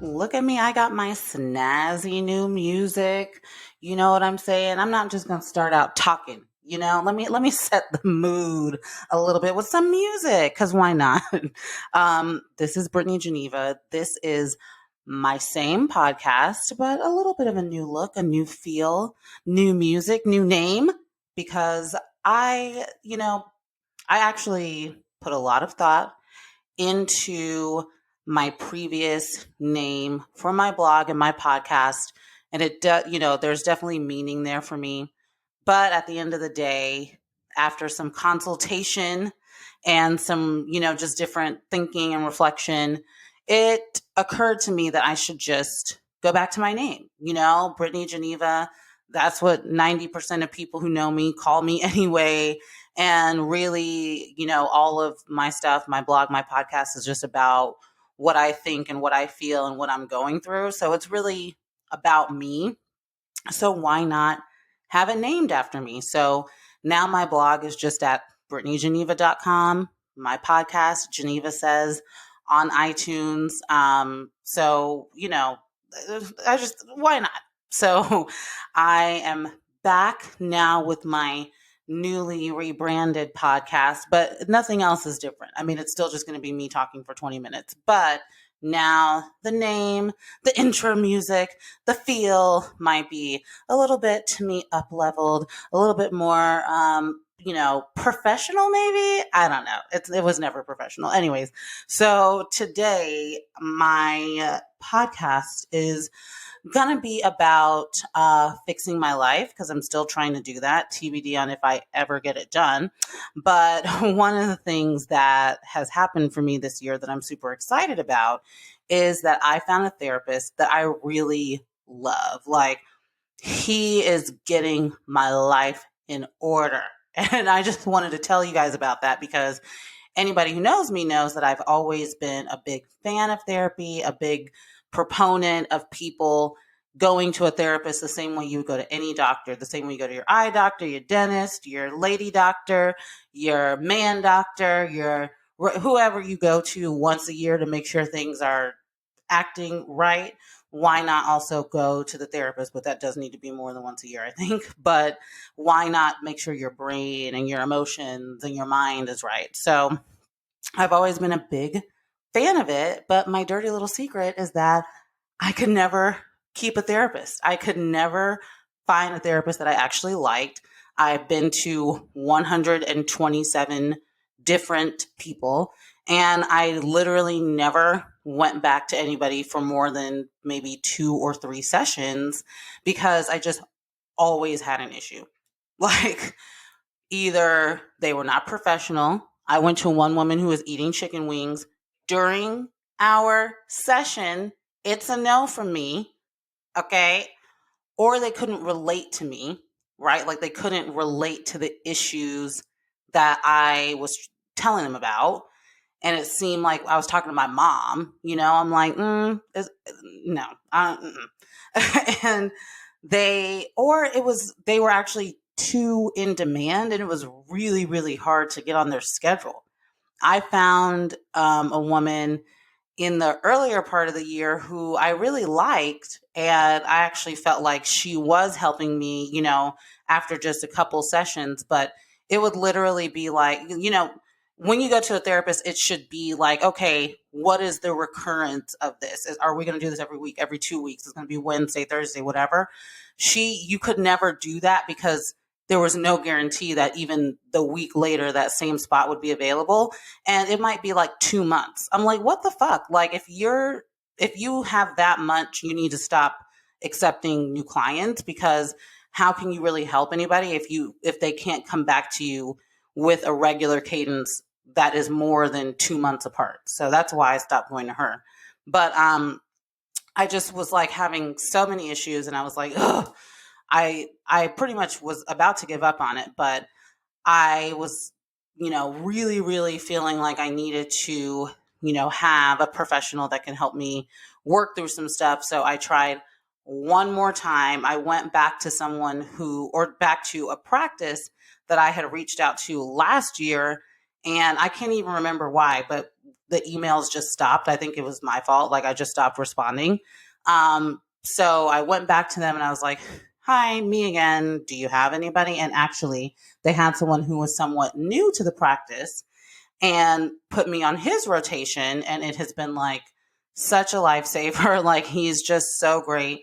Look at me. I got my snazzy new music. You know what I'm saying? I'm not just going to start out talking. Let me set the mood a little bit with some music cuz why not? This is Brittany Geneva. This is my same podcast, but a little bit of a new look, a new feel, new music, new name because I actually put a lot of thought into my previous name for my blog and my podcast. And there's definitely meaning there for me. But at the end of the day, after some consultation and some, just different thinking and reflection, it occurred to me that I should just go back to my name, Brittany Geneva. That's what 90% of people who know me call me anyway. And really, all of my stuff, my blog, my podcast is just about what I think and what I feel and what I'm going through. So it's really about me. So why not have it named after me? So now my blog is just at BrittanyGeneva.com. My podcast, Geneva Says, on iTunes. Why not? So I am back now with my newly rebranded podcast, but nothing else is different. I mean, it's still just going to be me talking for 20 minutes, but now the name, the intro music, the feel might be a little bit to me up leveled, a little bit more, professional maybe. I don't know. It was never professional. Anyways, so today my podcast is gonna be about fixing my life because I'm still trying to do that. TBD on if I ever get it done. But one of the things that has happened for me this year that I'm super excited about is that I found a therapist that I really love. Like, he is getting my life in order. And I just wanted to tell you guys about that because anybody who knows me knows that I've always been a big fan of therapy, a big proponent of people going to a therapist the same way you would go to any doctor, the same way you go to your eye doctor, your dentist, your lady doctor, your man doctor, your whoever you go to once a year to make sure things are acting right. Why not also go to the therapist? But that does need to be more than once a year, I think. But why not make sure your brain and your emotions and your mind is right? So I've always been a big fan of it, but my dirty little secret is that I could never keep a therapist. I could never find a therapist that I actually liked. I've been to 127 different people, and I literally never went back to anybody for more than maybe 2 or 3 sessions because I just always had an issue. Like, either they were not professional. I went to one woman who was eating chicken wings during our session. It's a no from me. Okay. Or they couldn't relate to me, right? Like, they couldn't relate to the issues that I was telling them about. And it seemed like I was talking to my mom, I'm like, no, and they were actually too in demand and it was really, really hard to get on their schedule. I found a woman in the earlier part of the year who I really liked. And I actually felt like she was helping me, after just a couple sessions. But it would literally be like, when you go to a therapist, it should be like, okay, what is the recurrence of this? Are we going to do this every week, every 2 weeks? It's going to be Wednesday, Thursday, whatever. You could never do that because there was no guarantee that even the week later that same spot would be available. And it might be like 2 months. I'm like, what the fuck? Like, if you have that much, you need to stop accepting new clients because how can you really help anybody if they can't come back to you with a regular cadence that is more than 2 months apart? So that's why I stopped going to her. But I just was like having so many issues and I was like, ugh. I pretty much was about to give up on it, but I was, really, really feeling like I needed to, have a professional that can help me work through some stuff. So I tried one more time. I went back back to a practice that I had reached out to last year. And I can't even remember why, but the emails just stopped. I think it was my fault. Like, I just stopped responding. So I went back to them and I was like, hi, me again. Do you have anybody? And actually, they had someone who was somewhat new to the practice and put me on his rotation. And it has been like such a lifesaver. Like, he's just so great.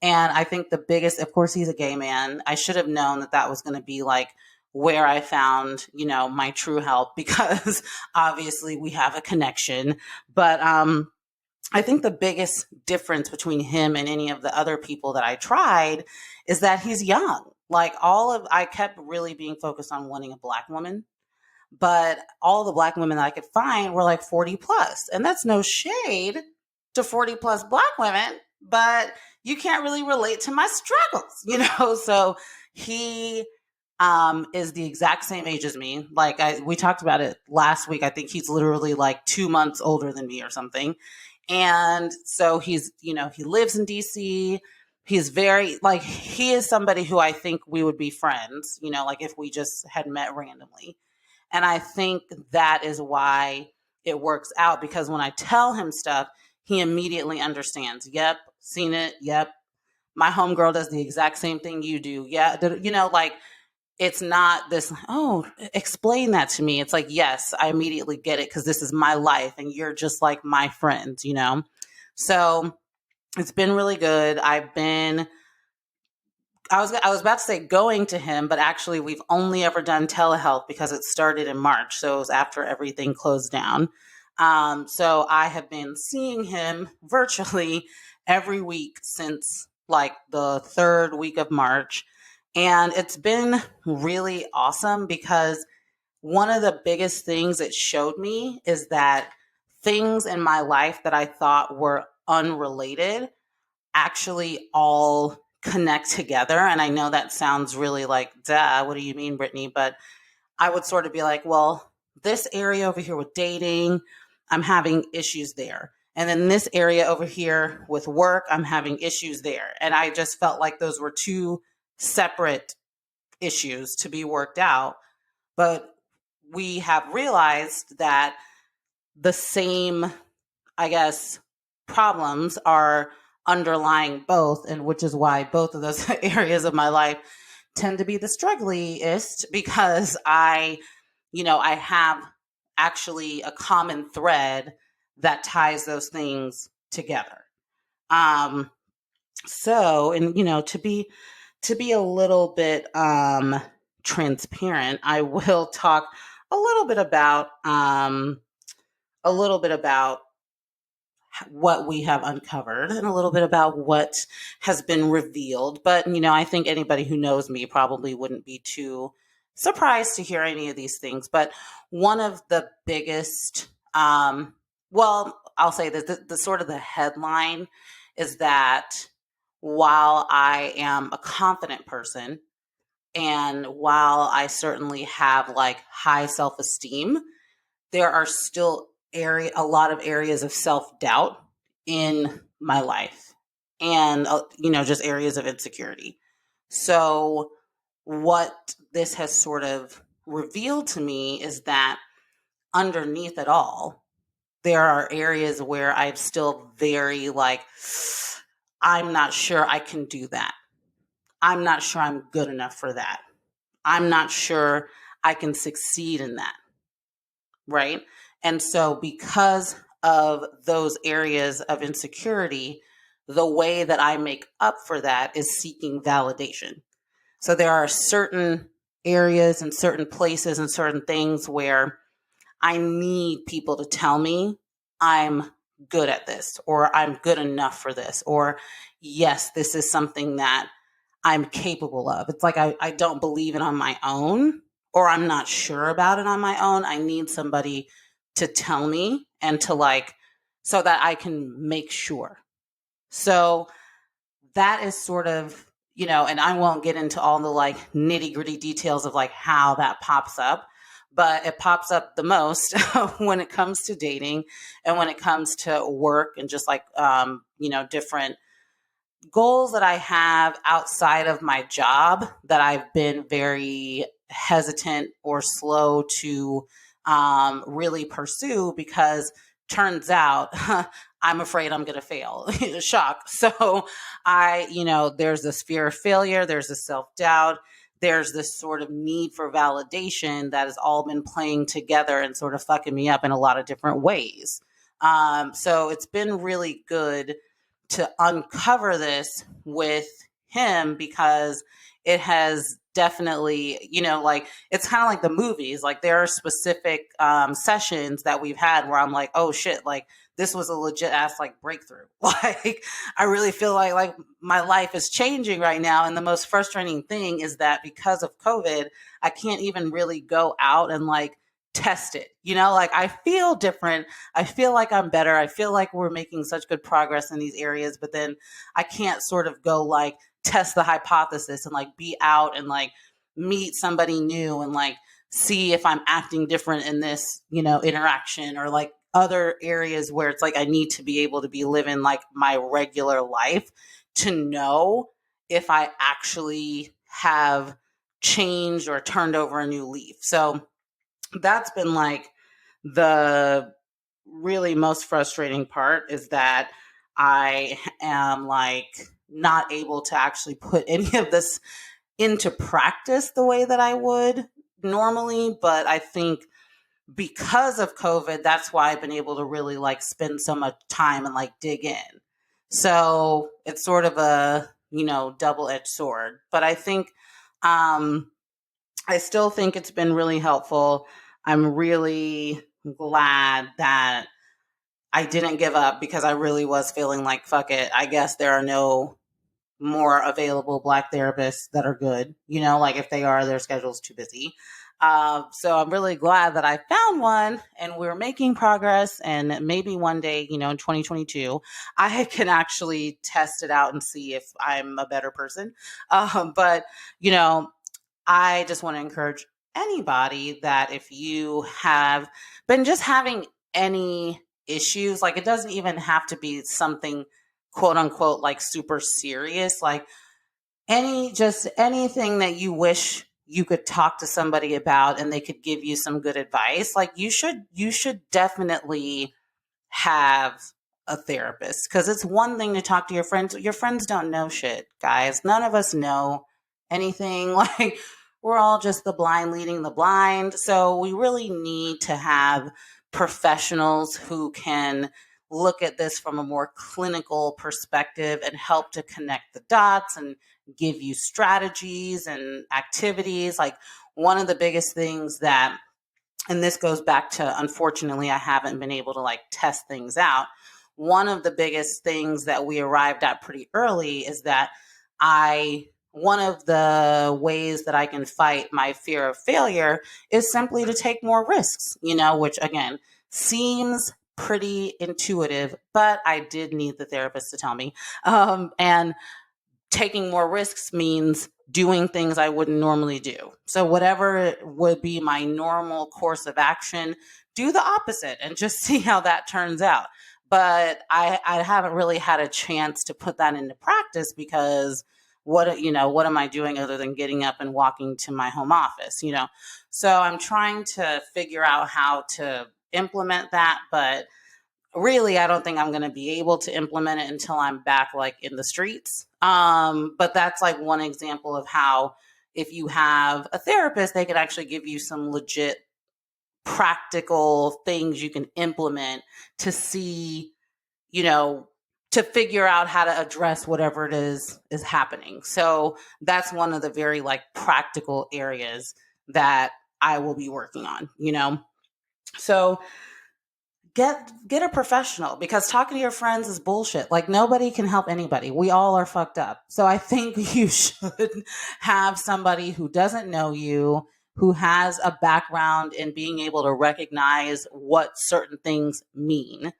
And I think the biggest, of course, he's a gay man. I should have known that that was going to be like where I found, my true help, because obviously we have a connection. But I think the biggest difference between him and any of the other people that I tried is that he's young. Like, I kept really being focused on wanting a Black woman, but all the Black women that I could find were like 40 plus. And that's no shade to 40 plus Black women, but you can't really relate to my struggles. So he is the exact same age as me. Like, we talked about it last week. I think he's literally like 2 months older than me or something. And so he's, he lives in DC. He's very, like, he is somebody who I think we would be friends, like if we just had met randomly. And I think that is why it works out, because when I tell him stuff, he immediately understands. Yep, seen it. Yep. My homegirl does the exact same thing you do. Yeah. Like, it's not this, oh, explain that to me. It's like, yes, I immediately get it because this is my life and you're just like my friends, So it's been really good. I was about to say going to him, but actually we've only ever done telehealth because it started in March. So it was after everything closed down. So I have been seeing him virtually every week since like the third week of March. And it's been really awesome because one of the biggest things it showed me is that things in my life that I thought were unrelated actually all connect together. And I know that sounds really like, duh, what do you mean, Brittany? But I would sort of be like, well, this area over here with dating, I'm having issues there. And then this area over here with work, I'm having issues there. And I just felt like those were two separate issues to be worked out. But we have realized that the same, I guess, problems are underlying both, and which is why both of those areas of my life tend to be the struggliest, because I have actually a common thread that ties those things together. So, and to be a little bit transparent, I will talk a little bit about what we have uncovered and a little bit about what has been revealed. But, I think anybody who knows me probably wouldn't be too surprised to hear any of these things. But one of the biggest, I'll say that the sort of the headline is that while I am a confident person and while I certainly have like high self-esteem, there are still a lot of areas of self-doubt in my life and, just areas of insecurity. So what this has sort of revealed to me is that underneath it all, there are areas where I'm still very like, I'm not sure I can do that. I'm not sure I'm good enough for that. I'm not sure I can succeed in that. Right? And so because of those areas of insecurity, the way that I make up for that is seeking validation. So there are certain areas and certain places and certain things where I need people to tell me I'm good at this, or I'm good enough for this, or yes, this is something that I'm capable of. It's like I don't believe it on my own, or I'm not sure about it on my own. I need somebody to tell me and to like, so that I can make sure. So that is sort of, and I won't get into all the like nitty gritty details of like how that pops up, but it pops up the most when it comes to dating and when it comes to work and just like, different goals that I have outside of my job that I've been very hesitant or slow to really pursue, because turns out I'm afraid I'm going to fail. Shock. So there's this fear of failure, there's this self-doubt, there's this sort of need for validation that has all been playing together and sort of fucking me up in a lot of different ways. So it's been really good to uncover this with him, because it has definitely, like, it's kind of like the movies. Like, there are specific sessions that we've had where I'm like, oh shit, like, this was a legit ass like breakthrough. Like, I really feel like my life is changing right now. And the most frustrating thing is that because of COVID, I can't even really go out and like test it. Like, I feel different. I feel like I'm better. I feel like we're making such good progress in these areas, but then I can't sort of go like test the hypothesis and like be out and like meet somebody new and like see if I'm acting different in this, interaction, or like other areas where it's like I need to be able to be living like my regular life to know if I actually have changed or turned over a new leaf. So that's been like the really most frustrating part, is that I am like not able to actually put any of this into practice the way that I would normally. But I think because of COVID, that's why I've been able to really like spend so much time and like dig in. So it's sort of a, double-edged sword. But I think, I still think it's been really helpful. I'm really glad that I didn't give up, because I really was feeling like, fuck it, I guess there are no more available Black therapists that are good. Like, if they are, their schedule's too busy. So I'm really glad that I found one, and we're making progress. And maybe one day, in 2022, I can actually test it out and see if I'm a better person. But, I just want to encourage anybody that if you have been just having any issues, like, it doesn't even have to be something quote unquote like super serious, like anything that you wish you could talk to somebody about and they could give you some good advice, like, you should definitely have a therapist. Because it's one thing to talk to your friends. Your friends don't know shit, guys. None of us know anything. Like, we're all just the blind leading the blind. So we really need to have professionals who can look at this from a more clinical perspective and help to connect the dots and give you strategies and activities. Like, one of the biggest things that, and this goes back to, unfortunately, I haven't been able to like test things out. One of the biggest things that we arrived at pretty early is that one of the ways that I can fight my fear of failure is simply to take more risks, which again seems pretty intuitive, but I did need the therapist to tell me. And taking more risks means doing things I wouldn't normally do. So whatever would be my normal course of action, do the opposite and just see how that turns out. But I haven't really had a chance to put that into practice, because what am I doing other than getting up and walking to my home office, So I'm trying to figure out how to implement that, but really, I don't think I'm going to be able to implement it until I'm back like in the streets. But that's like one example of how, if you have a therapist, they could actually give you some legit practical things you can implement to see, to figure out how to address whatever it is happening. So that's one of the very like practical areas that I will be working on, So get a professional, because talking to your friends is bullshit. Like, nobody can help anybody. We all are fucked up. So I think you should have somebody who doesn't know you, who has a background in being able to recognize what certain things mean,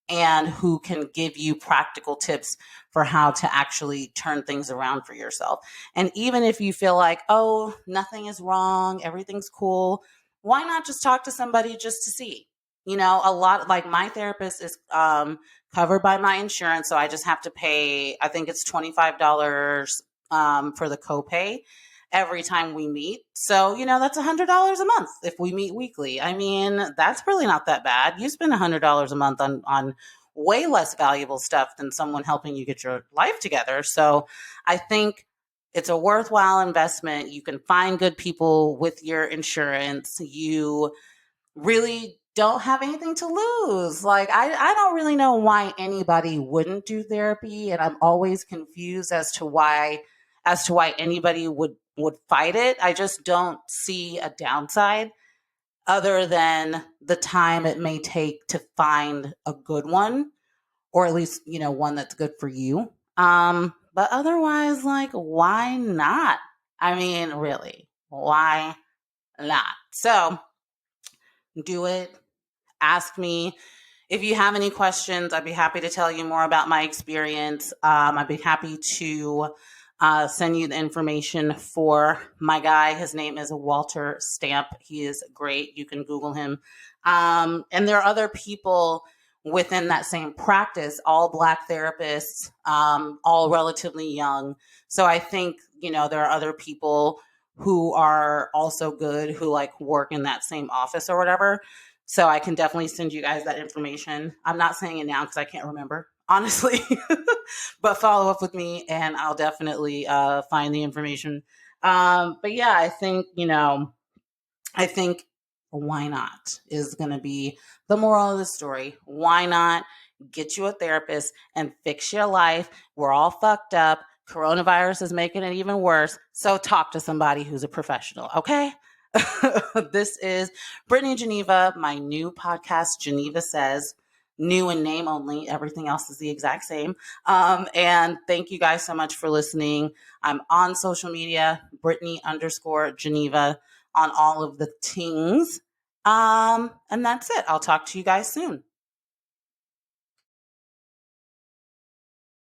and who can give you practical tips for how to actually turn things around for yourself. And even if you feel like, oh, nothing is wrong, everything's cool, why not just talk to somebody just to see? A lot, like, my therapist is covered by my insurance, so I just have to pay, I think it's $25 for the copay. every time we meet. So, that's $100 a month if we meet weekly. I mean, that's really not that bad. You spend $100 a month on way less valuable stuff than someone helping you get your life together. So I think it's a worthwhile investment. You can find good people with your insurance. You really don't have anything to lose. Like, I don't really know why anybody wouldn't do therapy. And I'm always confused as to why anybody would fight it. I just don't see a downside other than the time it may take to find a good one, or at least, one that's good for you. But otherwise, like, why not? I mean, really, why not? So do it. Ask me if you have any questions. I'd be happy to tell you more about my experience. I'd be happy to send you the information for my guy. His name is Walter Stamp. He is great. You can Google him. And there are other people within that same practice, all Black therapists, all relatively young. So I think, there are other people who are also good, who like work in that same office or whatever. So I can definitely send you guys that information. I'm not saying it now because I can't remember, honestly, but follow up with me and I'll definitely find the information. But yeah, I think why not is going to be the moral of the story. Why not get you a therapist and fix your life? We're all fucked up. Coronavirus is making it even worse. So talk to somebody who's a professional, okay? This is Brittany Geneva, my new podcast, Geneva Says. New in name only. Everything else is the exact same. And thank you guys so much for listening. I'm on social media, Brittany_Geneva on all of the things. And that's it. I'll talk to you guys soon.